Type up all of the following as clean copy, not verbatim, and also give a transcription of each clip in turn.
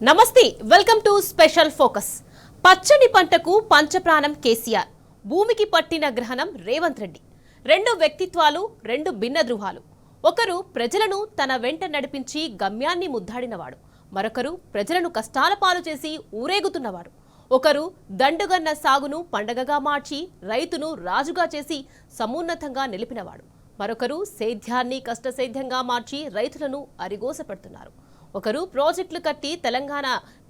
నమస్తే, welcome to special focus. పచ్చని పంటకు పంచప్రాణం కేసీఆర్, భూమికి పట్టిన గ్రహణం రేవంత్ రెడ్డి. రెండు వ్యక్తిత్వాలు, రెండు భిన్న ధృవాలు. ఒకరు ప్రజలను తన వెంట నడిపించి గమ్యాన్ని ముద్దాడినవాడు, మరొకరు ప్రజలను కష్టాల పాలు చేసి ఊరేగుతున్నవాడు. ఒకరు దండుగన్న సాగును పండగగా మార్చి రైతును రాజుగా చేసి సమున్నతంగా నిలిపినవాడు, మరొకరు సేద్యాన్ని కష్టసేద్యంగా మార్చి రైతులను అరిగోస పెడుతున్నారు. ఒకరు ప్రాజెక్టులు కట్టి తెలంగాణ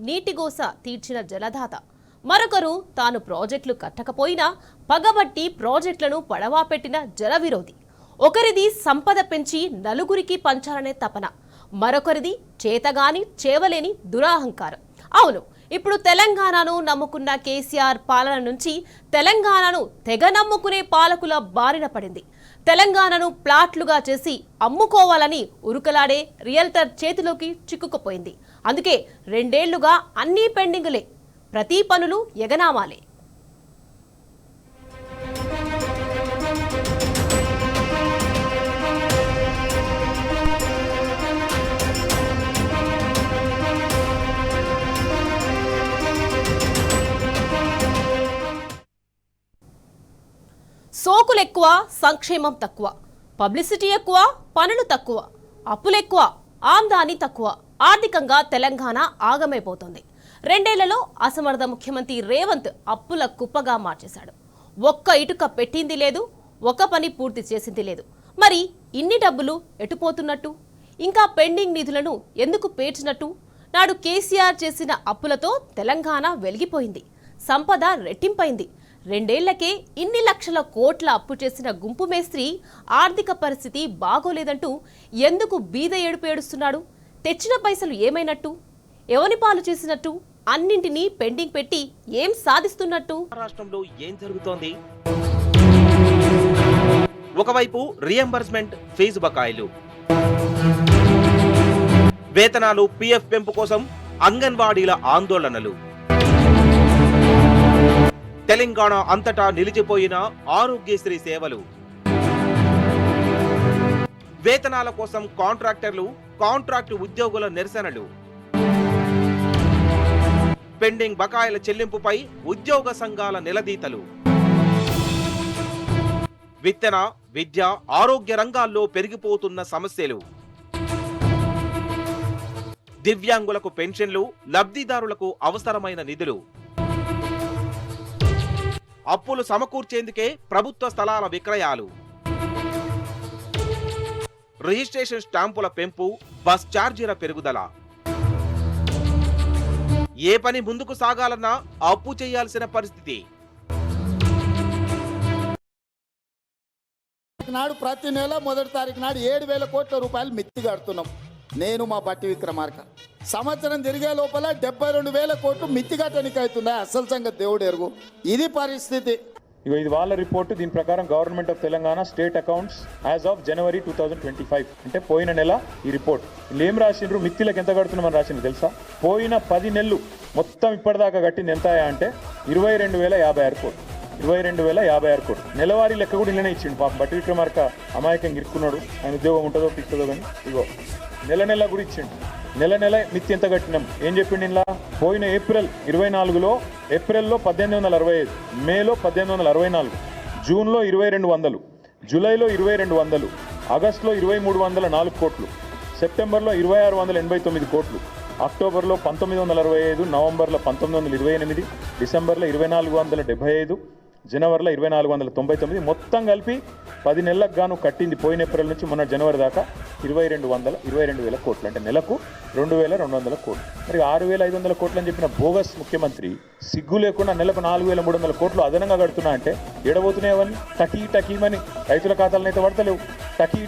నీటిగోస తీర్చిన జలదాత, మరొకరు తాను ప్రాజెక్టులు కట్టకపోయినా పగబట్టి ప్రాజెక్టులను పడవా పెట్టిన జల విరోధి. ఒకరిది సంపద పెంచి నలుగురికి పంచాలనే తపన, మరొకరిది చేతగాని చేవలేని దురాహంకారం. అవును, ఇప్పుడు తెలంగాణను నమ్ముకున్న కేసీఆర్ పాలన నుంచి తెలంగాణను తెగ నమ్ముకునే పాలకుల బారిన పడింది. తెలంగాణను ప్లాట్లుగా చేసి అమ్ముకోవాలని ఉరుకలాడే రియల్టర్ చేతిలోకి చిక్కుకుపోయింది. అందుకే 2 ఏళ్లుగా అన్నీ పెండింగులే, ప్రతి పనులు ఎగనామాలే. సోకులెక్కువ, సంక్షేమం తక్కువ, పబ్లిసిటీ ఎక్కువ, పనులు తక్కువ, అప్పులెక్కువ, ఆమ్దాని తక్కువ. ఆర్థికంగా తెలంగాణ ఆగమైపోతుంది. 2 ఏళ్లలో అసమర్థ ముఖ్యమంత్రి రేవంత్ అప్పుల కుప్పగా మార్చేశాడు. ఒక్క ఇటుక పెట్టింది లేదు, ఒక పని పూర్తి చేసింది లేదు. మరి ఇన్ని డబ్బులు ఎటుపోతున్నట్టు? ఇంకా పెండింగ్ నిధులను ఎందుకు పేర్చినట్టు? నాడు కేసీఆర్ చేసిన అప్పులతో తెలంగాణ వెలిగిపోయింది, సంపద రెట్టింపైంది. 2 ఏళ్లకే ఇన్ని లక్షల కోట్ల అప్పు చేసిన గుంపు మేస్త్రి ఆర్థిక పరిస్థితి బాగోలేదంటూ ఎందుకు బీద ఏడుపు ఏడుస్తున్నాడు? తెచ్చిన పైసలు ఏమైనట్టు? ఎవని పాలు చేసినట్టు? అన్నింటినీ పెండింగ్ పెట్టి ఏం సాధిస్తున్నట్టు? రాష్ట్రంలో ఏం జరుగుతోంది? ఒకవైపు రియంబర్స్మెంట్ ఫీజు బకాయిలు, వేతనాలు, పిఎఫ్ పెంపు కోసం అంగన్వాడీల ఆందోళనలు, తెలంగాణ అంతటా నిలిచిపోయిన ఆరోగ్యశ్రీ సేవలు, వేతనాల కోసం కాంట్రాక్టర్లు, కాంట్రాక్టు ఉద్యోగుల నిరసనలు, పెండింగ్ బకాయిల చెల్లింపుపై ఉద్యోగ సంఘాల నిలదీతలు, విత్తన, విద్య, ఆరోగ్య రంగాల్లో పెరిగిపోతున్న సమస్యలు, దివ్యాంగులకు పెన్షన్లు, లబ్ధిదారులకు అవసరమైన నిధులు, అప్పులు సమకూర్చేందుకే ప్రభుత్వ స్థలాల విక్రయాలు, రిజిస్ట్రేషన్ స్టాంపుల పెంపు, బస్ ఛార్జీల పెరుగుదల. ఏ పని ముందుకు సాగాలన్నా అప్పు చేయాల్సిన పరిస్థితి. నాడు ప్రతి నెల మొదటి తారీఖు నాడు 7,000 కోట్ల రూపాయలు మిత్తి కడుతున్నాం. నేను మా బట్టి విక్రమార్క సంవత్సరం తిరిగే లోపల 72,000 కోట్లు మిత్తి కట్టడానికి అవుతుందా? అసలు సంగతి దేవుడు ఎరుగు. ఇది పరిస్థితి. ఇది వాళ్ళ రిపోర్టు. దీని ప్రకారం government of Telangana state accounts as of January 2025 అంటే పోయిన నెల ఈ రిపోర్ట్. వీళ్ళు ఏం రాసిండ్రు? మిత్తిలకు ఎంత కడుతున్నామని రాసిండ్రు తెలుసా? పోయిన 10 నెలలు మొత్తం ఇప్పటిదాకా కట్టింది ఎంత అంటే 22,056 కోట్లు. 22,056 కోట్లు. నెలవారీ లెక్క కూడా ఇళ్ళనే ఇచ్చిండు. పాపం బట్టి విక్రమార్క అమాయకంగా ఇరుక్కున్నాడు. ఆయన ఉద్యోగం ఉంటుందో పిస్తుందో కానీ ఇగో నెల కూడా ఇచ్చిండు. నెల మిత్తి ఎంత కట్టినాం ఏం చెప్పిండు ఇలా? పోయిన ఏప్రిల్ 24లో, ఏప్రిల్లో 1865, మేలో 1864, జూన్లో 2200, జూలైలో 2200, ఆగస్టులో 2304 కోట్లు, సెప్టెంబర్లో 2689 కోట్లు, అక్టోబర్లో 1965, నవంబర్లో 1928, డిసెంబర్లో 2475, జనవరిలో 2499, మొత్తం కలిపి 10 నెలలకు గాను కట్టింది పోయిన ఏప్రిల్ నుంచి మొన్న జనవరి దాకా 22,000 కోట్లు. అంటే నెలకు 2,200 కోట్లు. మరి 6,500 కోట్లు అని చెప్పిన బోగస్ ముఖ్యమంత్రి సిగ్గు లేకుండా నెలకు 4,300 కోట్లు అదనంగా కడుతున్నా అంటే ఎడబోతున్నాయవని టకీమని రైతుల ఖాతాలను పడతలేవు.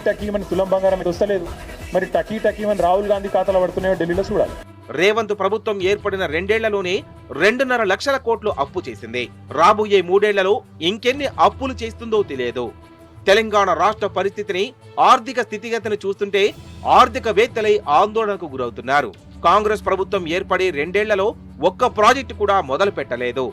టకీమని తులం బంగారం అయితే వస్తలేదు. మరి టకీమని రాహుల్ గాంధీ ఖాతాలో పడుతున్నాయో ఢిల్లీలో చూడాలి. రేవంత్ ప్రభుత్వం ఏర్పడిన 2 ఏళ్లలోనే 2.5 లక్షల కోట్లు అప్పు చేసింది. రాబోయే 3 ఏళ్లలో ఇంకెన్ని అప్పులు చేస్తుందో తెలియదు. తెలంగాణ రాష్ట్ర పరిస్థితిని, ఆర్థిక స్థితిగతిని చూస్తుంటే ఆర్థికవేత్తలై ఆందోళనకు గురవుతున్నారు. కాంగ్రెస్ ప్రభుత్వం ఏర్పడి 2 ఏళ్లలో ఒక్క ప్రాజెక్టు కూడా మొదలు పెట్టలేదు.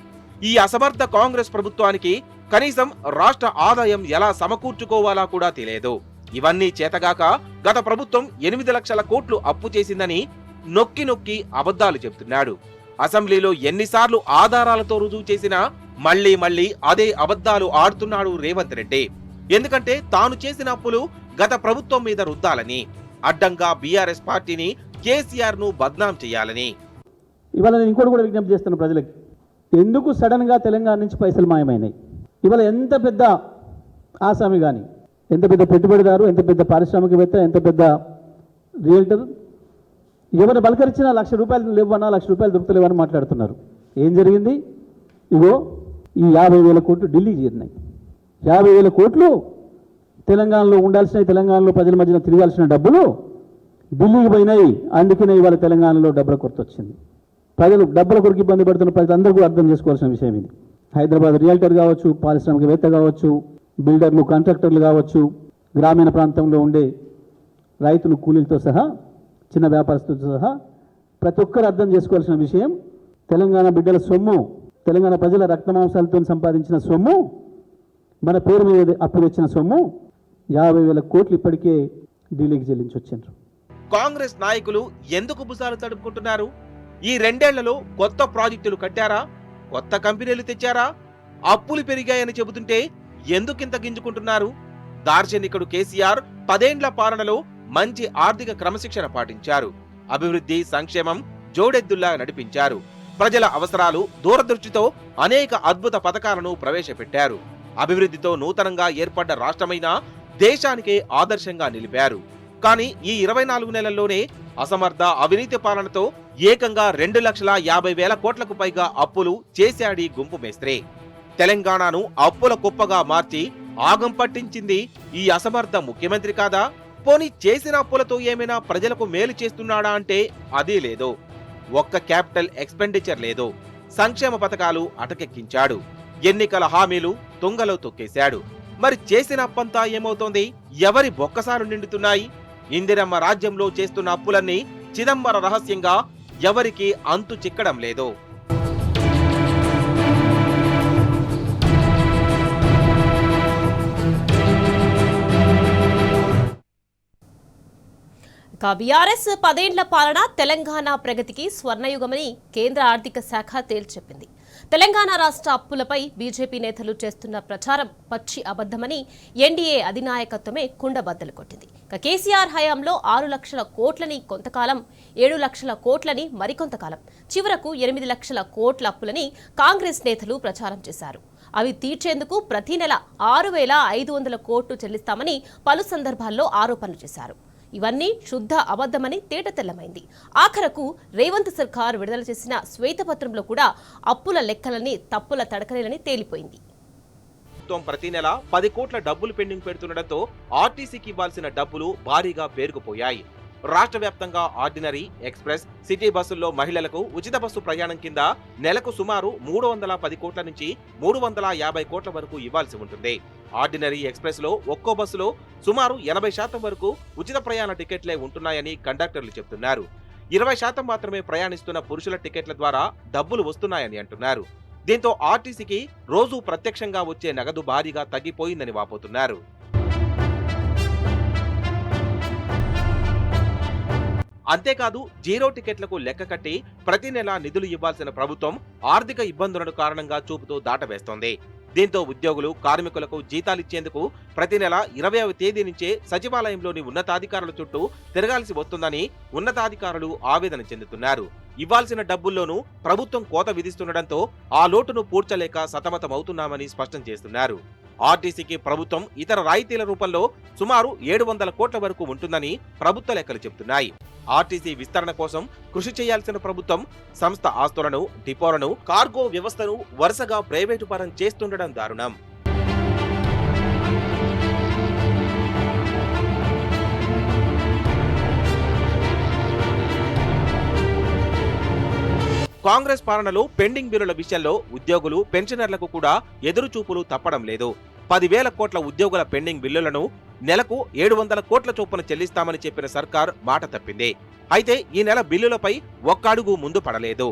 ఈ అసమర్థ కాంగ్రెస్ ప్రభుత్వానికి కనీసం రాష్ట్ర ఆదాయం ఎలా సమకూర్చుకోవాలా కూడా తెలియదు. ఇవన్నీ చేతగాక గత ప్రభుత్వం 8 లక్షల కోట్లు అప్పు చేసిందని నొక్కి నొక్కి అబద్ధాలు చెబుతున్నాడు. అసెంబ్లీలో ఎన్నిసార్లు ఆధారాలతో రుజువు చేసినా మళ్లీ మళ్లీ అదే అబద్ధాలు ఆడుతున్నాడు రేవంత్ రెడ్డి. ఎందుకంటే తాను చేసిన అప్పులు గత ప్రభుత్వం మీద రుద్దాలని, అడ్డంగా బీఆర్ఎస్ పార్టీని, కేసీఆర్ ను బద్నాం చేయాలని. ఇవాళ నేను ఇంకోటి కూడా విజ్ఞప్తి చేస్తున్న ప్రజలకి, ఎందుకు సడన్గా తెలంగాణ నుంచి పైసలు మాయమైనాయి? ఇవాళ ఎంత పెద్ద ఆసామి కానీ, ఎంత పెద్ద పెట్టుబడిదారు, ఎంత పెద్ద పారిశ్రామికవేత్త, ఎంత పెద్ద రియల్టర్ ఎవరిని బలకరించినా ₹1,00,000 లేవన్నా, ₹1,00,000 దొరుకుతలేవని మాట్లాడుతున్నారు. ఏం జరిగింది? ఇగో ఈ 50,000 కోట్లు ఢిల్లీ చేరినాయి. 50,000 కోట్లు తెలంగాణలో ఉండాల్సిన, తెలంగాణలో ప్రజల మధ్యన తిరగాల్సిన డబ్బులు ఢిల్లీకి పోయినాయి. అందుకనే ఇవాళ తెలంగాణలో డబ్బుల కొరత వచ్చింది. ప్రజలు డబ్బుల కొరకు ఇబ్బంది పడుతున్న ప్రజలందరూ కూడా అర్థం చేసుకోవాల్సిన విషయం ఇది. హైదరాబాద్ రియల్టర్ కావచ్చు, పారిశ్రామికవేత్త కావచ్చు, బిల్డర్లు, కాంట్రాక్టర్లు కావచ్చు, గ్రామీణ ప్రాంతంలో ఉండే రైతులు, కూలీలతో సహా, చిన్న వ్యాపారస్తులతో సహా ప్రతి ఒక్కరు అర్థం చేసుకోవాల్సిన విషయం, తెలంగాణ బిడ్డల సొమ్ము, తెలంగాణ ప్రజల రక్తమాంసాలతో సంపాదించిన సొమ్ము, మన పేరు మీద అప్పు తెచ్చిన సొమ్ము 50,000 కోట్లు ఇప్పటికే ఢిల్లీకి చెల్లించి వచ్చారు. కాంగ్రెస్ నాయకులు ఎందుకు భుజాలు తడుపుకుంటున్నారు? ఈ 2 ఏళ్లలో కొత్త ప్రాజెక్టులు కట్టారా? కొత్త కంపెనీలు తెచ్చారా? అప్పులు పెరిగాయని చెబుతుంటే ఎందుకింత గింజుకుంటున్నారు? దార్శనికుడు కేసీఆర్ 10 ఏండ్ల పాలనలో మంచి ఆర్థిక క్రమశిక్షణ పాటించారు. అభివృద్ధి, సంక్షేమం జోడెద్దుల్లా నడిపించారు. ప్రజల అవసరాలు దూరదృష్టితో అనేక అద్భుత పథకాలను ప్రవేశపెట్టారు. అభివృద్ధితో నూతనంగా ఏర్పడ్డ రాష్ట్రమైనా దేశానికే ఆదర్శంగా నిలిపారు. కానీ ఈ 24 నెలల్లోనే అసమర్థ, అవినీతి పాలనతో ఏకంగా 2,50,000 కోట్లకు పైగా అప్పులు చేశాడీ గుంపు మేస్త్రి. తెలంగాణను అప్పుల కుప్పగా మార్చి ఆగం పట్టించింది ఈ అసమర్థ ముఖ్యమంత్రి కాదా? పోనీ చేసిన అప్పులతో ఏమైనా ప్రజలకు మేలు చేస్తున్నాడా అంటే అదీ లేదు. ఒక్క క్యాపిటల్ ఎక్స్పెండిచర్ లేదు. సంక్షేమ పథకాలు అటకెక్కించాడు. ఎన్నికల హామీలు తుంగలో తొక్కేశాడు. మరి చేసిన అప్పంతా ఏమవుతోంది? ఎవరి బొక్కసాలు నిండుతున్నాయి? ఇందిరమ్మ రాజ్యంలో చేస్తున్న అప్పులన్నీ చిదంబర రహస్యంగా ఎవరికి అంతు చిక్కడం లేదు. బీఆర్ఎస్ 10 ఏండ్ల పాలన తెలంగాణ ప్రగతికి స్వర్ణయుగమని కేంద్ర ఆర్థిక శాఖ తేల్చెప్పింది. తెలంగాణ రాష్ట్ర అప్పులపై బీజేపీ నేతలు చేస్తున్న ప్రచారం పచ్చి అబద్ధమని ఎన్డీఏ అధినాయకత్వమే కుండబద్దలు కొట్టింది. కేసీఆర్ హయాంలో 6 లక్షల కోట్లని కొంతకాలం, 7 లక్షల కోట్లని మరికొంతకాలం, చివరకు 8 లక్షల కోట్ల అప్పులని కాంగ్రెస్ నేతలు ప్రచారం చేశారు. అవి తీర్చేందుకు ప్రతి నెల 6,500 కోట్లు చెల్లిస్తామని పలు సందర్భాల్లో ఆరోపణలు చేశారు. ఇవన్నీ శుద్ధ అబద్ధమని తేటతెల్లమైంది. ఆఖరకు రేవంత్ సర్కార్ విడుదల చేసిన శ్వేతపత్రంలో కూడా అప్పుల లెక్కలని తప్పుల తడకలేలని తేలిపోయింది. ప్రతి నెల 10 కోట్ల డబ్బులు పెండింగ్ పెడుతుండటంతో ఆర్టీసీకి ఇవ్వాల్సిన డబ్బులు భారీగా పేరుకుపోయాయి. రాష్ట్ర వ్యాప్తంగా ఆర్డినరీ, ఎక్స్ప్రెస్, సిటీ బస్సుల్లో మహిళలకు ఉచిత బస్సు ప్రయాణం కింద నెలకు సుమారు 310 కోట్ల నుంచి 350 కోట్ల వరకు ఇవ్వాల్సి ఉంటుంది. ఆర్డినరీ, ఎక్స్ప్రెస్ లో ఒక్కో బస్సులో సుమారు 80% వరకు ఉచిత ప్రయాణ టికెట్లే ఉంటున్నాయని కండక్టర్లు చెబుతున్నారు. 20% మాత్రమే ప్రయాణిస్తున్న పురుషుల టికెట్ల ద్వారా డబ్బులు వస్తున్నాయని అంటున్నారు. దీంతో ఆర్టీసీకి రోజు ప్రత్యక్షంగా వచ్చే నగదు భారీగా తగ్గిపోయిందని వాపోతున్నారు. అంతేకాదు, జీరో టికెట్లకు లెక్క కట్టి ప్రతి నెల నిధులు ఇవ్వాల్సిన ప్రభుత్వం ఆర్థిక ఇబ్బందులను కారణంగా చూపుతూ దాటవేస్తోంది. దీంతో ఉద్యోగులు, కార్మికులకు జీతాలిచ్చేందుకు ప్రతి నెల 20వ తేదీ నుంచే సచివాలయంలోని ఉన్నతాధికారుల చుట్టూ తిరగాల్సి వస్తుందని ఉన్నతాధికారులు ఆవేదన చెందుతున్నారు. ఇవ్వాల్సిన డబ్బుల్లోనూ ప్రభుత్వం కోత విధిస్తుండటంతో ఆ లోటును పూడ్చలేక సతమతమవుతున్నామని స్పష్టం చేస్తున్నారు. ఆర్టీసీకి ప్రభుత్వం ఇతర రాయితీల రూపంలో సుమారు 700 కోట్ల వరకు ఉంటుందని ప్రభుత్వ లెక్కలు చెబుతున్నాయి. ఆర్టీసీ విస్తరణ కోసం కృషి చేయాల్సిన ప్రభుత్వం సంస్థ ఆస్తులను, డిపోలను, కార్గో వ్యవస్థను వరుసగా ప్రైవేటు పరం చేస్తుండడం దారుణం. కాంగ్రెస్ పాలనలో పెండింగ్ బిల్లుల విషయంలో ఉద్యోగులు, పెన్షనర్లకు కూడా ఎదురుచూపులు తప్పడం లేదు. 10,000 కోట్ల ఉద్యోగుల పెండింగ్ బిల్లులను నెలకు 700 కోట్ల చొప్పున చెల్లిస్తామని చెప్పిన సర్కార్ మాట తప్పింది. అయితే ఈ నెల బిల్లులపై ఒక్క అడుగు ముందు పడలేదు.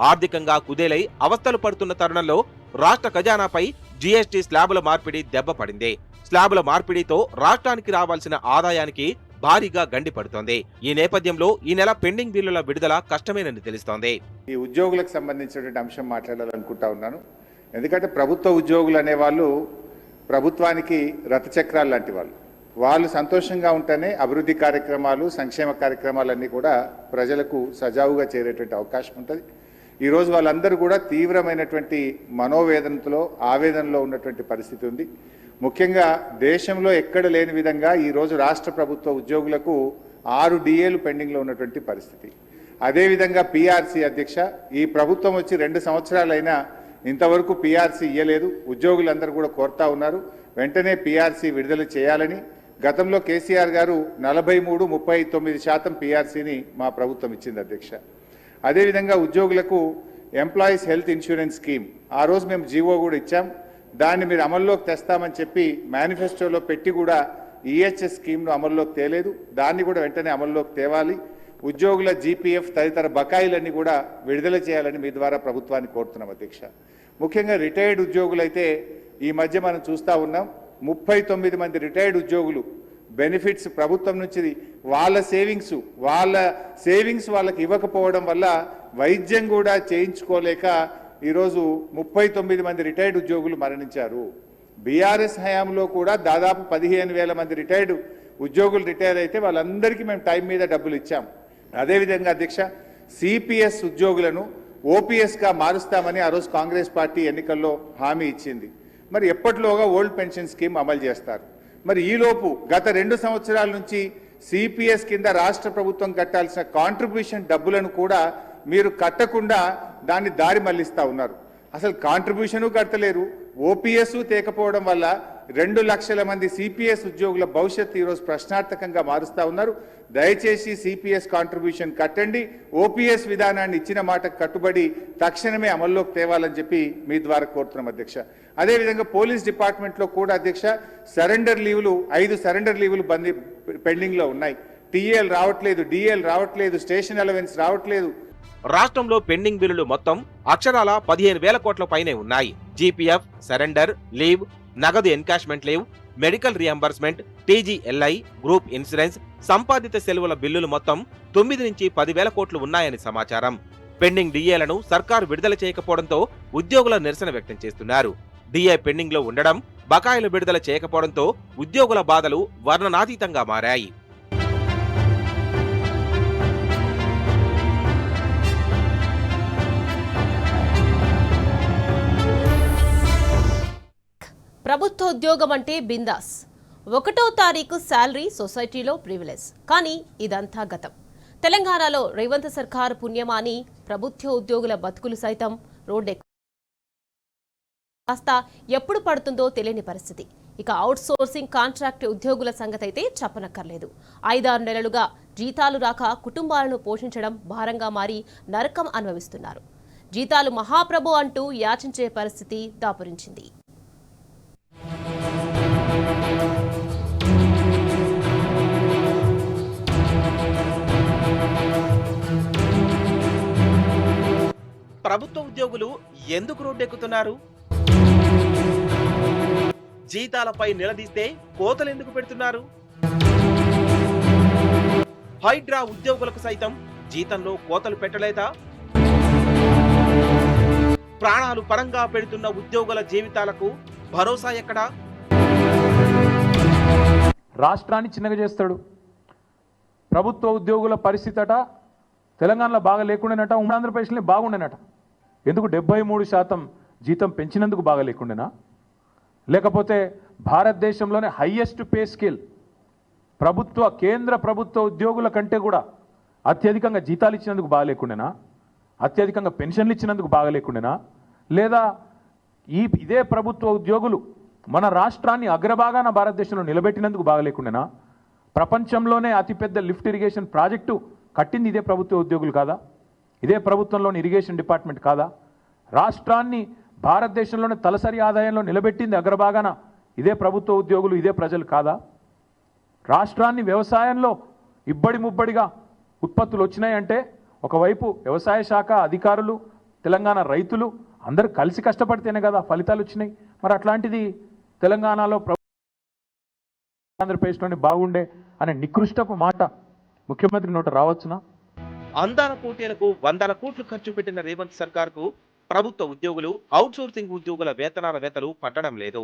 ఆర్థికంగా కుదేలై అవస్థలు పడుతున్న తరుణంలో రాష్ట్ర ఖజానాపై జీఎస్టీ స్లాబుల మార్పిడి దెబ్బ పడింది. స్లాబుల మార్పిడితో రాష్ట్రానికి రావాల్సిన ఆదాయానికి భారీగా గండిపడుతోంది. ఈ నేపథ్యంలో ఈ నెల పెండింగ్ బిల్లుల విడుదల కష్టమేనని తెలుస్తోంది. ఈ ఉద్యోగులకు సంబంధించినటువంటి అంశం మాట్లాడాలనుకుంటా ఉన్నాను. ఎందుకంటే ప్రభుత్వ ఉద్యోగులు అనేవాళ్ళు ప్రభుత్వానికి రథచక్రాలు లాంటి వాళ్ళు సంతోషంగా ఉంటేనే అభివృద్ధి కార్యక్రమాలు, సంక్షేమ కార్యక్రమాలన్నీ కూడా ప్రజలకు సజావుగా చేరేటువంటి అవకాశం ఉంటుంది. ఈరోజు వాళ్ళందరూ కూడా తీవ్రమైనటువంటి మనోవేదనతో, ఆవేదనలో ఉన్నటువంటి పరిస్థితి ఉంది. ముఖ్యంగా దేశంలో ఎక్కడ లేని విధంగా ఈరోజు రాష్ట్ర ప్రభుత్వ ఉద్యోగులకు 6 DAలు పెండింగ్లో ఉన్నటువంటి పరిస్థితి. అదేవిధంగా PRC అధ్యక్ష, ఈ ప్రభుత్వం వచ్చి 2 సంవత్సరాలైనా ఇంతవరకు PRC ఇయ్యలేదు. ఉద్యోగులందరూ కూడా కోరుతా ఉన్నారు వెంటనే PRC విడుదల చేయాలని. గతంలో కేసీఆర్ గారు 43-39% PRCని మా ప్రభుత్వం ఇచ్చింది అధ్యక్ష. అదేవిధంగా ఉద్యోగులకు ఎంప్లాయీస్ హెల్త్ ఇన్సూరెన్స్ స్కీమ్ ఆ రోజు మేము జీవో కూడా ఇచ్చాం. దాన్ని మీరు అమల్లోకి తెస్తామని చెప్పి మేనిఫెస్టోలో పెట్టి కూడా EHS స్కీమ్ను అమల్లోకి తేలేదు. దాన్ని కూడా వెంటనే అమల్లోకి తేవాలి. ఉద్యోగుల GPF తదితర బకాయిలన్నీ కూడా విడుదల చేయాలని మీ ద్వారా ప్రభుత్వాన్ని కోరుతున్నాం అధ్యక్ష. ముఖ్యంగా రిటైర్డ్ ఉద్యోగులైతే ఈ మధ్య మనం చూస్తూ ఉన్నాం 39 మంది రిటైర్డ్ ఉద్యోగులు బెనిఫిట్స్ ప్రభుత్వం నుంచి వాళ్ళ సేవింగ్స్ వాళ్ళకి ఇవ్వకపోవడం వల్ల వైద్యం కూడా చేయించుకోలేక ఈరోజు 39 మంది రిటైర్డ్ ఉద్యోగులు మరణించారు. బీఆర్ఎస్ హయాంలో కూడా దాదాపు 15,000 మంది రిటైర్డ్ ఉద్యోగులు రిటైర్ అయితే వాళ్ళందరికీ మేము టైం మీద డబ్బులు ఇచ్చాం. అదేవిధంగా అధ్యక్ష CPS ఉద్యోగులను OPSగా మారుస్తామని ఆ రోజు కాంగ్రెస్ పార్టీ ఎన్నికల్లో హామీ ఇచ్చింది. మరి ఎప్పటిలోగా ఓల్డ్ పెన్షన్ స్కీమ్ అమలు చేస్తారు? మరి ఈలోపు గత 2 సంవత్సరాల నుంచి CPS కింద రాష్ట్ర ప్రభుత్వం కట్టాల్సిన కాంట్రిబ్యూషన్ డబ్బులను కూడా మీరు కట్టకుండా దాన్ని దారి మళ్లిస్తా ఉన్నారు. అసలు కాంట్రిబ్యూషను కట్టలేరు, OPS తేకపోవడం వల్ల 2 లక్షల మంది CPS ఉద్యోగుల భవిష్యత్తు ఈరోజు ప్రశ్నార్థకంగా మారుస్తా ఉన్నారు. దయచేసి CPS కాంట్రిబ్యూషన్ కట్టండి, OPS విధానాన్ని ఇచ్చిన మాటకు కట్టుబడి తక్షణమే అమల్లోకి తేవాలని చెప్పి మీ ద్వారా కోరుతున్నాం అధ్యక్ష. అదేవిధంగా పోలీస్ డిపార్ట్మెంట్లో కూడా అధ్యక్ష సరెండర్ లీవులు 5 సరెండర్ లీవులు పెండింగ్లో ఉన్నాయి. TL రావట్లేదు, DL రావట్లేదు, స్టేషన్ అలవెన్స్ రావట్లేదు. రాష్ట్రంలో పెండింగ్ బిల్లులు మొత్తం అక్షరాల 15,000 కోట్ల పైనే ఉన్నాయి. GPF, సరెండర్, లీవ్, నగదు encashment leave, medical reimbursement, TGLI, group insurance, సంపాదిత సెలవుల బిల్లులు మొత్తం 9 నుంచి 10,000 కోట్లు ఉన్నాయని సమాచారం. పెండింగ్ DAలను సర్కారు విడుదల చేయకపోవడంతో ఉద్యోగుల నిరసన వ్యక్తం చేస్తున్నారు. DA పెండింగ్ లో ఉండడం, బకాయిలు విడుదల చేయకపోవడంతో ఉద్యోగుల బాధలు వర్ణనాతీతంగా మారాయి. ప్రభుత్వ ఉద్యోగం అంటే బిందాస్. 1వ తారీఖు శాలరీ, సొసైటీలో ప్రివిలేజ్. కానీ ఇదంతా గతం. తెలంగాణలో రేవంత్ సర్కారు పుణ్యమాని ప్రభుత్వ ఉద్యోగుల బతుకులు సైతం రోడ్డెక్కు కాస్త ఎప్పుడు పడుతుందో తెలియని పరిస్థితి. ఇక అవుట్ సోర్సింగ్ కాంట్రాక్ట్ ఉద్యోగుల సంగతైతే చెప్పనక్కర్లేదు. 5-6 నెలలుగా జీతాలు రాక కుటుంబాలను పోషించడం భారంగా మారి నరకం అనుభవిస్తున్నారు. జీతాలు మహాప్రభు అంటూ యాచించే పరిస్థితి దాపురించింది. ప్రభుత్వ ఉద్యోగులు ఎందుకు రోడ్డెక్కుతున్నారు? జీతాలపై నిలదీస్తే కోతలు ఎందుకు పెడుతున్నారు? హైడ్రా ఉద్యోగులకు సైతం జీతంలో కోతలు పెట్టలేదా? ప్రాణాలు పరంగా పెడుతున్న ఉద్యోగుల జీవితాలకు భరోసా ఎక్కడా? రాష్ట్రాన్ని చిన్నగా చేస్తాడు. ప్రభుత్వ ఉద్యోగుల పరిస్థితి అట తెలంగాణలో బాగా లేకుండానట, ఉమ్మడి ఆంధ్రప్రదేశ్లో బాగుండేనట. ఎందుకు 73% జీతం పెంచినందుకు బాగా లేకుండేనా? లేకపోతే భారతదేశంలోనే హైయెస్ట్ పే స్కేల్ కేంద్ర ప్రభుత్వ ఉద్యోగుల కంటే కూడా అత్యధికంగా జీతాలు ఇచ్చినందుకు బాగా లేకుండేనా? అత్యధికంగా పెన్షన్లు ఇచ్చినందుకు బాగా లేకుండేనా? లేదా ఇదే ప్రభుత్వ ఉద్యోగులు మన రాష్ట్రాన్ని అగ్రభాగాన భారతదేశంలో నిలబెట్టినందుకు బాగా లేకుండేనా? ప్రపంచంలోనే అతిపెద్ద లిఫ్ట్ ఇరిగేషన్ ప్రాజెక్టు కట్టింది ఇదే ప్రభుత్వ ఉద్యోగులు కాదా? ఇదే ప్రభుత్వంలోని ఇరిగేషన్ డిపార్ట్మెంట్ కాదా? రాష్ట్రాన్ని భారతదేశంలోనే తలసరి ఆదాయంలో నిలబెట్టింది అగ్రభాగాన ఇదే ప్రభుత్వ ఉద్యోగులు, ఇదే ప్రజలు కాదా? రాష్ట్రాన్ని వ్యవసాయంలో ఇబ్బడి ముబ్బడిగా ఉత్పత్తులు వచ్చినాయంటే ఒకవైపు వ్యవసాయ శాఖ అధికారులు, తెలంగాణ రైతులు అందరూ కలిసి కష్టపడితేనే కదా ఫలితాలు వచ్చినాయి. మరి అట్లాంటిది తెలంగాణలో ఆంధ్రప్రదేశ్లోని బాగుండే అనే నికృష్టపు మాట ముఖ్యమంత్రి నోట రావచ్చునా? అందాల పోటీలకు వందల కోట్లు ఖర్చు పెట్టిన రేవంత్ సర్కార్కు ప్రభుత్వ ఉద్యోగులు, అవుట్సోర్సింగ్ ఉద్యోగుల వేతనాలు పట్టడం లేదు.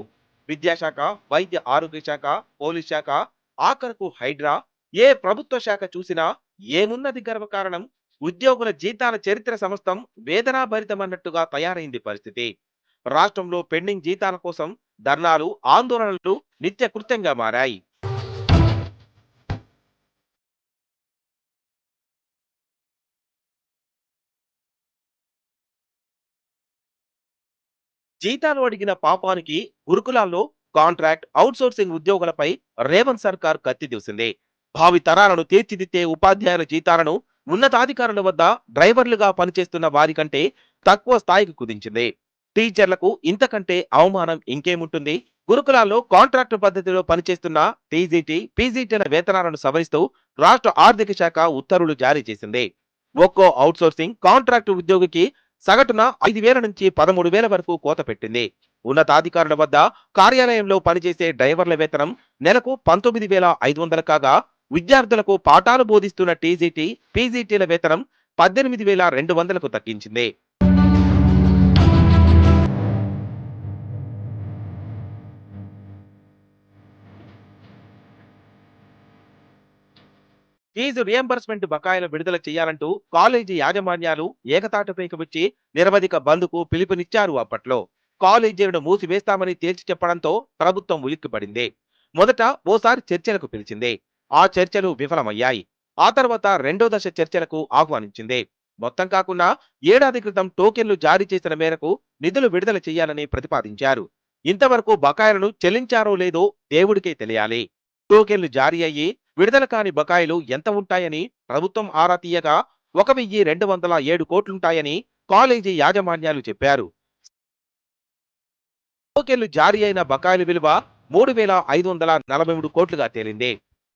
విద్యాశాఖ, వైద్య ఆరోగ్య శాఖ, పోలీస్ శాఖ, ఆఖరకు హైడ్రా, ఏ ప్రభుత్వ శాఖ చూసినా ఏమున్నది గర్వకారణం? ఉద్యోగుల జీతాల చరిత్ర సమస్తం వేదనాభరితమన్నట్టుగా తయారైంది పరిస్థితి. రాష్ట్రంలో పెండింగ్ జీతాల కోసం ధర్నాలు, ఆందోళనలు నిత్య కృత్యంగా మారాయి. జీతాలు అడిగిన పాపానికి గురుకులాల్లో కాంట్రాక్ట్, అవుట్సోర్సింగ్ ఉద్యోగులపై రేవంత్ సర్కార్ కత్తి దూసింది. భావి తరాలను తీర్చిదిద్దే ఉపాధ్యాయుల జీతాలను ఉన్నతాధికారుల వద్ద డ్రైవర్లుగా పనిచేస్తున్న వారి కంటే తక్కువ స్థాయికి కుదించింది. టీచర్లకు ఇంతకంటే అవమానం ఇంకేముంటుంది? గురుకులాల్లో కాంట్రాక్టు పద్ధతిలో పనిచేస్తున్న టీజీటీ, పీజీటీల వేతనాలను సవరిస్తూ రాష్ట్ర ఆర్థిక శాఖ ఉత్తర్వులు జారీ చేసింది. ఒక్కో అవుట్సోర్సింగ్, కాంట్రాక్టు ఉద్యోగికి సగటున 5,000 నుంచి 13,000 వరకు కోత పెట్టింది. ఉన్నతాధికారుల వద్ద కార్యాలయంలో పనిచేసే డ్రైవర్ల వేతనం నెలకు 19,500 కాగా, విద్యార్థులకు పాఠాలు బోధిస్తున్న టీజీటీ, పీజీటీల వేతనం 18,200కు తగ్గించింది. ఫీజు రియంబర్స్మెంట్ బకాయిలు విడుదల చేయాలంటూ కాలేజీ యాజమాన్యాలు ఏకతాటిపైకి వచ్చి నిరవధిక బంద్కు పిలుపునిచ్చారు. అప్పట్లో కాలేజీలను మూసివేస్తామని తేల్చి చెప్పడంతో ప్రభుత్వం ఉలిక్కిపడింది. మొదట ఓసారి చర్చలకు పిలిచింది. ఆ చర్చలు విఫలమయ్యాయి. ఆ తర్వాత రెండో దశ చర్చలకు ఆహ్వానించింది. మొత్తం కాకుండా ఏడాది క్రితం టోకెన్లు జారీ చేసిన మేరకు నిధులు విడుదల చేయాలని ప్రతిపాదించారు. ఇంతవరకు బకాయిలను చెల్లించారో లేదో దేవుడికే తెలియాలి. టోకెన్లు జారీ అయ్యి విడుదల కాని బకాయిలు ఎంత ఉంటాయని ప్రభుత్వం ఆరా తీయగా 1,207 కోట్లుంటాయని కాలేజీ యాజమాన్యాలు చెప్పారు. టోకెన్లు జారీ అయిన బకాయిల విలువ 3,543 కోట్లుగా తేలింది.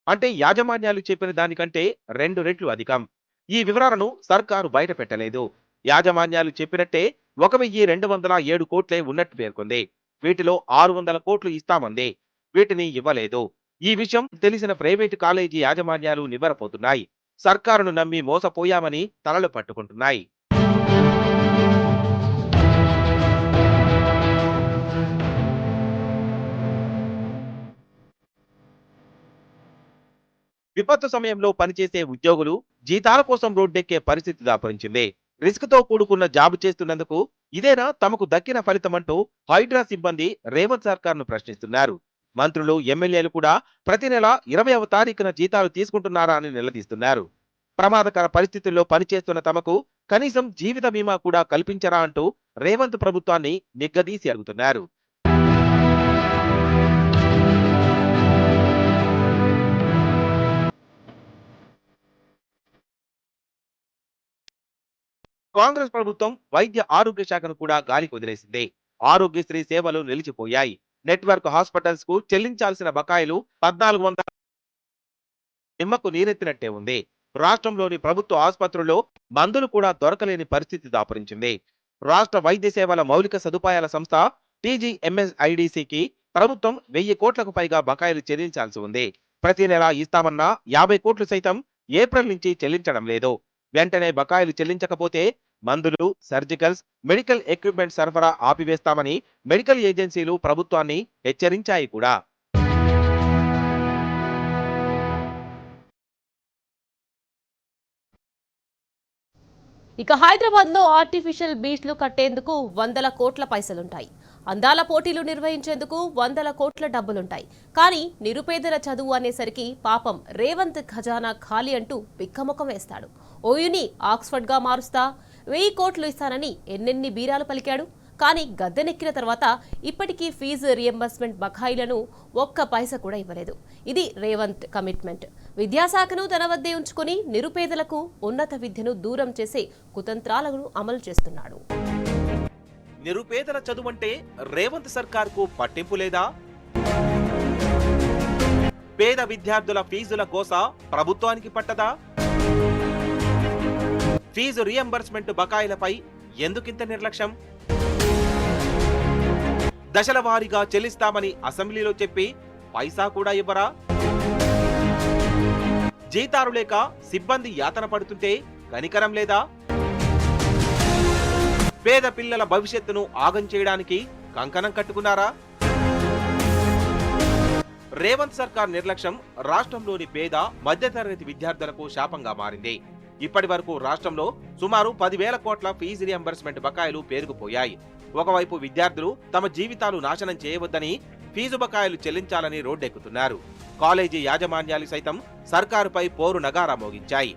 అంటే యాజమాన్యాలు చెప్పిన దానికంటే 2 రెట్లు అధికం. ఈ వివరాలను సర్కారు బయట పెట్టలేదు. యాజమాన్యాలు చెప్పినట్టే 1,207 కోట్లే ఉన్నట్టు పేర్కొంది. వీటిలో 600 కోట్లు ఇస్తామంది. వీటిని ఇవ్వలేదు. ఈ విషయం తెలిసిన ప్రైవేటు కాలేజీ యాజమాన్యాలు నివ్వెరపోతున్నాయి. సర్కారును నమ్మి మోసపోయామని తలలు పట్టుకుంటున్నాయి. విపత్తు సమయంలో పనిచేసే ఉద్యోగులు జీతాల కోసం రోడ్డెక్కే పరిస్థితి దాపురించింది. రిస్క్ తో కూడుకున్న జాబు చేస్తున్నందుకు ఇదేనా తమకు దక్కిన ఫలితమంటూ హైడ్రా సిబ్బంది రేవంత్ సర్కార్ను ప్రశ్నిస్తున్నారు. మంత్రులు, ఎమ్మెల్యేలు కూడా ప్రతి నెల 20వ తారీఖున జీతాలు తీసుకుంటున్నారా అని నిలదీస్తున్నారు. ప్రమాదకర పరిస్థితుల్లో పనిచేస్తున్న తమకు కనీసం జీవిత బీమా కూడా కల్పించరా అంటూ రేవంత్ ప్రభుత్వాన్ని నిగ్గదీసి అడుగుతున్నారు. కాంగ్రెస్ ప్రభుత్వం వైద్య ఆరోగ్య శాఖను కూడా గాలికి వదిలేసింది. ఆరోగ్యశ్రీ సేవలు నిలిచిపోయాయి. నెట్వర్క్ హాస్పిటల్స్ కు చెల్లించాల్సిన బకాయిలు 1,400 నిమ్మకు నీరెత్తినట్టే ఉంది. రాష్ట్రంలోని ప్రభుత్వ ఆసుపత్రుల్లో మందులు కూడా దొరకలేని పరిస్థితి దాపురించింది. రాష్ట్ర వైద్య సేవల మౌలిక సదుపాయాల సంస్థ TGMSIDCకి ప్రభుత్వం 1,000 కోట్లకు పైగా బకాయిలు చెల్లించాల్సి ఉంది. ప్రతి నెల ఇస్తామన్న 50 కోట్లు సైతం ఏప్రిల్ నుంచి చెల్లించడం లేదు. వెంటనే బకాయిలు చెల్లించకపోతే మందులు, సర్జికల్స్, మెడికల్ ఎక్విప్మెంట్ సరఫరా ఆపివేస్తామని మెడికల్ ఏజెన్సీలు ప్రభుత్వాన్ని హెచ్చరించాయి కూడా. ఇక హైదరాబాద్ లో ఆర్టిఫిషియల్ బీచ్లు కట్టేందుకు 100 కోట్ల పైసలుంటాయి. అందాల పోటీలు నిర్వహించేందుకు 100 కోట్ల డబ్బులుంటాయి. కానీ నిరుపేదల చదువు అనేసరికి పాపం రేవంత్ ఖజానా ఖాళీ అంటూ బిక్కముఖం వేస్తాడు. ఓయుని ఆక్స్ఫర్డ్ గా మారుస్తా 1000 కోట్లు ఇస్తానని ఎన్నెన్ని బీరాలు పలికాడు. కానీ గద్దెనెక్కిన తర్వాత ఇప్పటికీ ఫీజు రియంబర్స్మెంట్ బకాయిలను ఒక్క పైసా కూడా ఇవ్వలేదు. ఇది రేవంత్ కమిట్మెంట్. విద్యాశాఖను తన వద్దే ఉంచుకొని నిరుపేదలకు ఉన్నత విద్యను దూరం చేసే కుతంత్రాలను అమలు చేస్తున్నాడు. నిరుపేదల చదువంటే రేవంత్ సర్కార్కు పట్టింపు లేదా? పేద విద్యార్థుల ఫీజుల కోస ప్రభుత్వానికి పట్టదా? ఫీజు రియంబర్స్మెంట్ బకాయిలపై ఎందుకింత నిర్లక్ష్యం? దశల వారీగా చెల్లిస్తామని అసెంబ్లీలో చెప్పి పైసా కూడా ఇవ్వరా? జీతాలు లేక సిబ్బంది యాతన పడుతుంటే కనికరం లేదా? పేద పిల్లల భవిష్యత్తును ఆగం చేయడానికి కంకణం కట్టుకున్నారా? రేవంత్ సర్కార్ నిర్లక్ష్యం రాష్ట్రంలోని పేద మధ్యతరగతి విద్యార్థులకు శాపంగా మారింది. ఇప్పటి వరకు రాష్ట్రంలో సుమారు 10,000 కోట్ల ఫీజు రియంబర్స్మెంట్ బకాయిలు పేరుకుపోయాయి. ఒకవైపు విద్యార్థులు తమ జీవితాలు నాశనం చేయవద్దని ఫీజు బకాయిలు చెల్లించాలని రోడ్డెక్కుతున్నారు. కాలేజీ యాజమాన్యాలు సైతం సర్కారుపై పోరు నగారా మోగించాయి.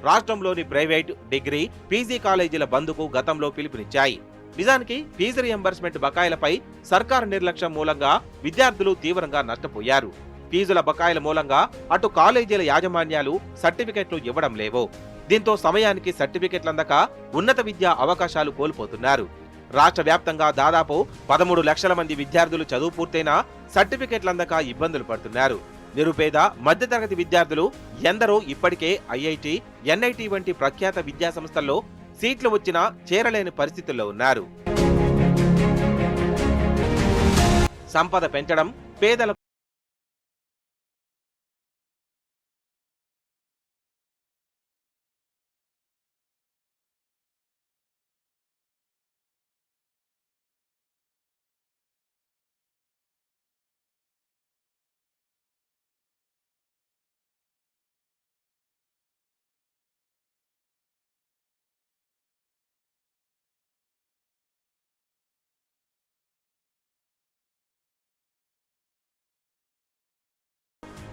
రాష్ట్రంలోని ప్రైవేట్, డిగ్రీ, పీజీ కాలేజీల బంద్కు గతంలో పిలుపునిచ్చాయి. నిజానికి ఫీజు రియంబర్స్మెంట్ బకాయిలపై సర్కారు నిర్లక్ష్యం మూలంగా విద్యార్థులు తీవ్రంగా నష్టపోయారు. ఫీజుల బకాయిల మూలంగా అటు కాలేజీల యాజమాన్యాలు సర్టిఫికెట్లు ఇవ్వడం లేవు. దీంతో సమయానికి సర్టిఫికెట్లు అందక ఉన్నత విద్యా అవకాశాలు కోల్పోతున్నారు. రాష్ట్ర వ్యాప్తంగా దాదాపు 13 లక్షల మంది విద్యార్థులు చదువు పూర్తయినా సర్టిఫికెట్లు అందక ఇబ్బందులు పడుతున్నారు. నిరుపేద మధ్యతరగతి విద్యార్థులు ఎందరో ఇప్పటికే ఐఐటి, ఎన్ఐటి వంటి ప్రఖ్యాత విద్యా సంస్థల్లో సీట్లు వచ్చినా చేరలేని పరిస్థితుల్లో ఉన్నారు. సంపద పెంచడం, పేదలకు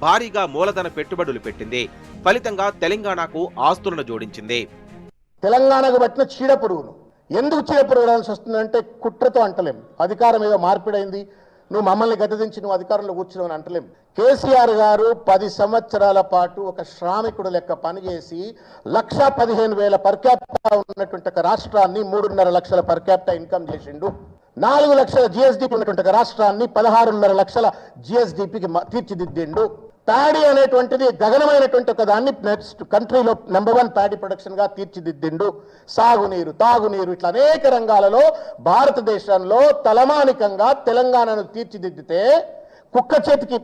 భారీగా మూలధన పెట్టుబడులు పెట్టింది. ఫలితంగా తెలంగాణకు ఆస్తులను జోడించింది. తెలంగాణకు పట్టిన చీడ పురుగును ఎందుకు చీడ పురుగు రావాల్సి వస్తుందంటే కుట్రతో అంటలేం. అధికారం ఏదో మార్పిడైంది, నువ్వు మమ్మల్ని గద్దెదించి నువ్వు అధికారంలో కూర్చున్నావు అని అంటలేం. కేసీఆర్ గారు 10 సంవత్సరాల పాటు ఒక శ్రామికుడు లెక్క పనిచేసి 1,15,000 పర్ క్యాపిటా ఉన్నటువంటి ఒక రాష్ట్రాన్ని 3.5 లక్షల పర్ క్యాపిటా ఇన్కమ్ చేసిండు. 4 లక్షల జిఎస్డిపి ఉన్నటువంటి ఒక రాష్ట్రాన్ని 16.5 లక్షల జిఎస్డిపికి తీర్చిదిద్దిండు. ప్యాడీ అనేటువంటిది గగనమైనటువంటి ఒక దాన్ని నెక్స్ట్ కంట్రీలో నెంబర్ 1 ప్యాడీ ప్రొడక్షన్ గా తీర్చిదిద్దిండు. సాగునీరు, తాగునీరు ఇట్లా అనేక రంగాలలో భారతదేశంలో తలమానికంగా తెలంగాణను తీర్చిదిద్దితే కుక్క చేతికి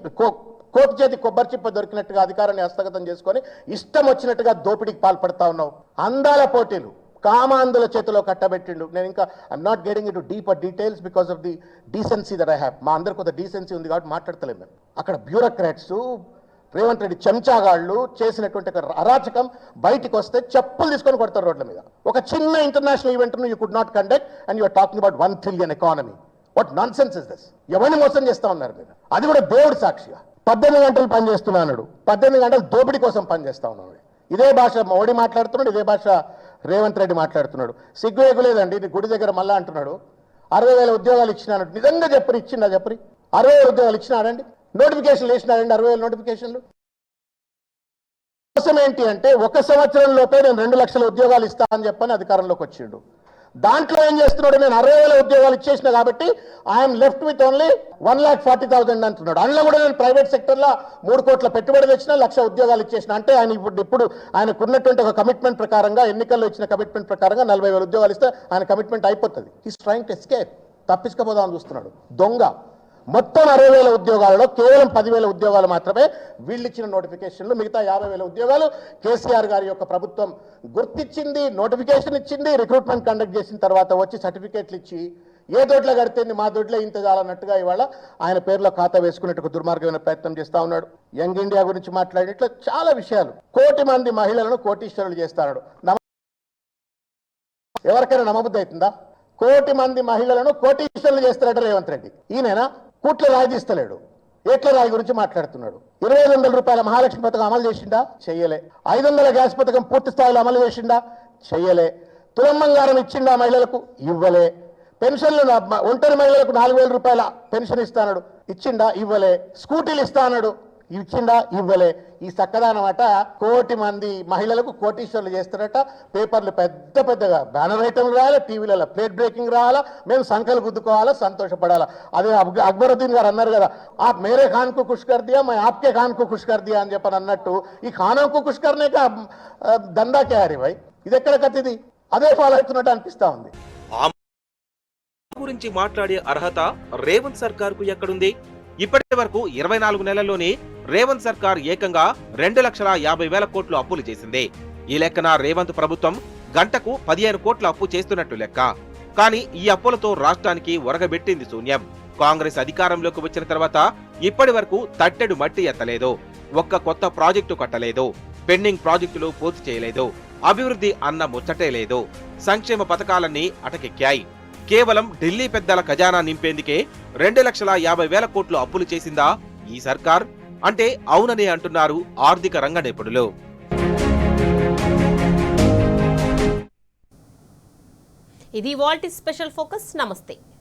కోటి చేతి కొబ్బరి చిప్ప దొరికినట్టుగా అధికారాన్ని హస్తగతం చేసుకొని ఇష్టం వచ్చినట్టుగా దోపిడీకి పాల్పడతా ఉన్నావు. అందాల పోటీలు కామాంధుల చేతిలో కట్టబెట్టిండు. నేను ఇంకా I'm not getting in to deeper details because of the decency that I have. మా అందరికి కొంత డీసెన్సీ ఉంది కాబట్టి మాట్లాడతలేము మేము. అక్కడ బ్యూరోక్రాట్స్, రేవంత్ రెడ్డి చెంచాగాళ్ళు చేసినటువంటి అరాచకం బయటికి వస్తే చెప్పులు తీసుకొని కొడతారు రోడ్ల మీద. ఒక చిన్న ఇంటర్నేషనల్ ఈవెంట్ను you could not conduct and you're talking about 1 trillion economy. What nonsense is this? ఎవరిని మోసం చేస్తా ఉన్నారు మీరు? అది కూడా దేవుడు సాక్షిగా 18 గంటలు పనిచేస్తున్నాడు, 18 గంటలు దోపిడీ కోసం పనిచేస్తా ఉన్నాడు. ఇదే భాష మోడీ మాట్లాడుతున్నాడు, ఇదే భాష రేవంత్ రెడ్డి మాట్లాడుతున్నాడు. సిగ్గు ఎగులేదండి. ఇది గుడి దగ్గర మళ్ళా అంటున్నాడు 60,000 ఉద్యోగాలు ఇచ్చినాడు. నిజంగా చెప్పరు, ఇచ్చిండా చెప్పరి? 60,000 ఉద్యోగాలు ఇచ్చినాడండి, నోటిఫికేషన్లు వేసినాడండి, 60,000 నోటిఫికేషన్లు. కోసం ఏంటి అంటే 1 సంవత్సరం లోపే నేను 2 లక్షల ఉద్యోగాలు ఇస్తా అని చెప్పని అధికారంలోకి వచ్చిండు. దాంట్లో ఏం చేస్తున్నాడు? నేను 60,000 ఉద్యోగాలు ఇచ్చేసిన కాబట్టి ఐఎమ్ లెఫ్ట్ విత్ ఓన్లీ 1,40,000 అంటున్నాడు. అందులో కూడా నేను ప్రైవేట్ సెక్టర్లో 3 కోట్ల పెట్టుబడి తెచ్చిన 1,00,000 ఉద్యోగాలు ఇచ్చేసిన. అంటే ఆయన ఇప్పుడు ఆయనకున్నటువంటి ఒక కమిట్మెంట్ ప్రకారంగా, ఎన్నికల్లో ఇచ్చిన కమిట్మెంట్ ప్రకారంగా 40,000 ఉద్యోగాలు ఇస్తే ఆయన కమిట్మెంట్ అయిపోతుంది. హీస్ ట్రైంగ్ టు ఎస్కేప్, తప్పించుకోపోదామని చూస్తున్నాడు. దొంగ. మొత్తం 60,000 ఉద్యోగాలలో కేవలం 10,000 ఉద్యోగాలు మాత్రమే వీళ్ళు ఇచ్చిన నోటిఫికేషన్లు. మిగతా 50,000 ఉద్యోగాలు కేసీఆర్ గారి యొక్క ప్రభుత్వం గుర్తించింది, నోటిఫికేషన్ ఇచ్చింది. రిక్రూట్మెంట్ కండక్ట్ చేసిన తర్వాత వచ్చి సర్టిఫికేట్లు ఇచ్చి ఏ దొడ్లో కడితేంది మా దొడ్లో ఇంత చాలన్నట్టుగా ఇవాళ ఆయన పేరులో ఖాతా వేసుకునేట్టు దుర్మార్గమైన ప్రయత్నం చేస్తా ఉన్నాడు. యంగ్ ఇండియా గురించి మాట్లాడినట్లు చాలా విషయాలు. 1 కోటి మంది మహిళలను కోటీశ్వరులు చేస్తాడు. ఎవరికైనా నమ్మబుద్ధి అవుతుందా? 1 కోటి మంది మహిళలను కోటీశ్వరులు చేస్తారట రేవంత్ రెడ్డి. ఈయనైనా కూట్ల రాయి తీస్తలేడు, ఏట్ల రాయి గురించి మాట్లాడుతున్నాడు. 2,500 రూపాయల మహాలక్ష్మి పథకం అమలు చేసిండా? చెయ్యలే. 500 గ్యాస్ పథకం పూర్తి స్థాయిలో అమలు చేసిండా? చెయ్యలే. తులం బంగారం ఇచ్చిండా మహిళలకు? ఇవ్వలే. పెన్షన్లు ఒంటరి మహిళలకు 4,000 రూపాయల పెన్షన్ ఇస్తాడు, ఇచ్చిండా? ఇవ్వలే. స్కూటీలు ఇస్తాడు, ఇచ్చిండా? ఇవ్వలే. ఈ చక్కదానం అట 1 కోటి మంది మహిళలకు కోటీశ్వర్లు చేస్తారట. పేపర్లు పెద్ద పెద్దగా బ్యానర్ ఐటమ్లు రాయాలా, టీవీలలో ప్లేట్ బ్రేకింగ్ రావాలా, మేము సంఖ్యలు గుద్దుకోవాలా, సంతోషపడాలా. అదే అక్బరుద్దీన్ గారు అన్నారు కదా, ఆ మేరే ఖాన్ కు ఖుష్ కర్ దియా, మై ఆప్కే ఖాన్ కు ఖుష్ కర్ దియా అని చెప్పని అన్నట్టు ఈ ఖానాకు ఖుష్ కర్నే కా దందా క్యారీ భాయ్. ఇది ఎక్కడ కత్తిది? అదే ఫాలో అవుతున్నట్టు అనిపిస్తా ఉంది. గురించి మాట్లాడే అర్హత రేవంత్ సర్కార్ కు ఎక్కడుంది? ఇప్పటి వరకు 24 నెలల్లోనే రేవంత్ సర్కార్ ఏకంగా 2,50,000 కోట్లు అప్పులు చేసింది. ఈ లెక్కన రేవంత్ ప్రభుత్వం గంటకు 15 కోట్ల అప్పు చేస్తున్నట్టు లెక్క. కానీ ఈ అప్పులతో రాష్ట్రానికి ఒరగబెట్టింది శూన్యం. కాంగ్రెస్ అధికారంలోకి వచ్చిన తర్వాత ఇప్పటి వరకు తట్టెడు మట్టి ఎత్తలేదు, ఒక్క కొత్త ప్రాజెక్టు కట్టలేదు, పెండింగ్ ప్రాజెక్టులు పూర్తి చేయలేదు, అభివృద్ధి అన్న ముచ్చటే లేదు. సంక్షేమ పథకాలన్నీ అటకెక్కాయి. కేవలం ఢిల్లీ పెద్దల ఖజానా నింపేందుకే 2,50,000 కోట్లు అప్పులు చేసిందా ఈ సర్కార్ అంటే అవుననే అంటున్నారు ఆర్థిక రంగ నిపుణులు. ఇది వాల్టీ స్పెషల్ ఫోకస్. నమస్తే.